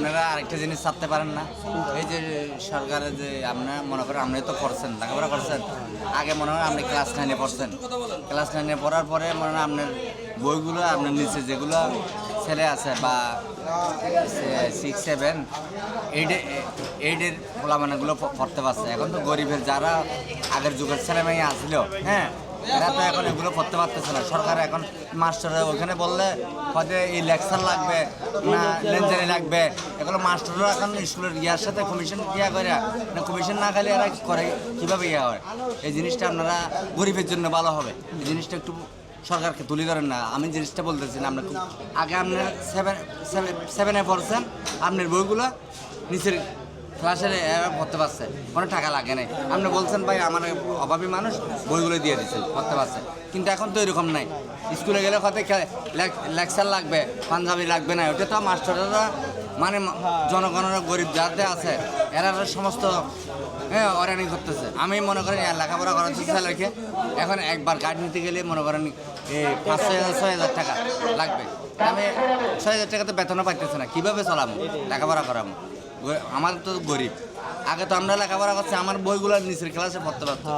আপনারা আরেকটা জিনিস চাপতে পারেন না, এই যে সরকারের যে আপনারা মনে করেন আপনি তো পড়ছেন, লেখাপড়া করছেন, আগে মনে হয় আপনি ক্লাস 9-এ পড়ছেন, ক্লাস 9-এ পড়ার পরে মনে হয় আপনার বইগুলো আপনার নিচে যেগুলো ছেলে আছে বা 6, 7, 8-এর ফলামানগুলো পড়তে পারছে। এখন তো গরিবের যারা আগের যুগের ছেলে মেয়ে আসছিল, হ্যাঁ, এরা তো এখন এগুলো করতে পারতেছে না। সরকার এখন মাস্টাররা ওখানে বললে হয়তো এই লেকচার লাগবে না লেনজারি লাগবে, এগুলো মাস্টাররা এখন স্কুলের ইয়ার সাথে কমিশন ইয়া করে না, কমিশন না খালি এরা করে কীভাবে ইয়া হয়। এই জিনিসটা আপনারা গরিবের জন্য ভালো হবে, এই জিনিসটা একটু সরকারকে তুলে ধরেন না। আমি জিনিসটা বলতেছি না, আপনার আগে আপনার 7-এ পড়ছেন, আপনার বইগুলো নিচের ক্লাসের পড়তে পারছে, কোনো টাকা লাগে নাই। আপনি বলছেন ভাই আমার অভাবী মানুষ, বইগুলো দিয়ে দিচ্ছেন, পড়তে পারছে। কিন্তু এখন তো এরকম নাই, স্কুলে গেলে হয়তো লেকচার লাগবে, পাঞ্জাবি লাগবে না, ওটা তো মাস্টাররা মানে জনগণের গরিব যাতে আছে এরা সমস্ত অরানি করতেছে। আমি মনে করেন লেখাপড়া করাচ্ছি ছেলেকে, এখন একবার গাড়ি নিতে গেলে মনে করেন এই 5,000-6,000 টাকা লাগবে। আমি 6,000 টাকা তো বেতনও পাইতেছে না, কীভাবে চলাম লেখাপড়া করাবো? আমার তো গরিব, আগে তো আমরা লেখাপড়া করছি, আমার বইগুলো নিচের ক্লাসে পড়তে পারতাম।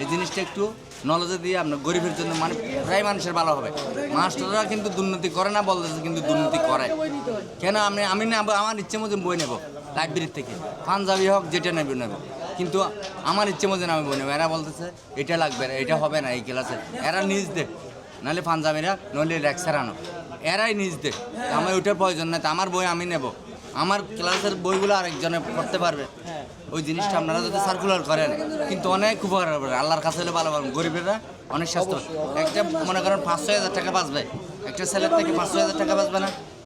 এই জিনিসটা একটু নলেজে দিয়ে আপনার গরিবের জন্য মানে প্রায় মানুষের ভালো হবে। মাস্টাররা কিন্তু দুর্নীতি করে না বলতেছে, কিন্তু দুর্নীতি করে কেন? আমি না আমার ইচ্ছে মতো বই নেব লাইব্রেরির থেকে, পাঞ্জাবি হোক যেটা নেব, কিন্তু আমার ইচ্ছে মতো আমি বই নেবো। এরা বলতেছে এটা লাগবে না, এটা হবে না এই ক্লাসে, এরা নিজ দে, নাহলে পাঞ্জাবিরা নইলে লেকচার আনো, এরাই নিজ দে। আমার ওইটার প্রয়োজন নেই, আমার বই আমি নেব, আমার ক্লাসের বইগুলো আরেকজনে পড়তে পারবে। ওই জিনিসটা আপনারা যদি সার্কুলার করেন কিন্তু অনেক উপকার হবে, আল্লাহর কাছে হলে ভালো পাবেন। গরিবেরা অনেক স্বাস্থ্য, একটা মনে করেন 5-6 হাজার টাকা বাঁচবে, একটা ছেলের থেকে 5-6 হাজার টাকা বাঁচবে না।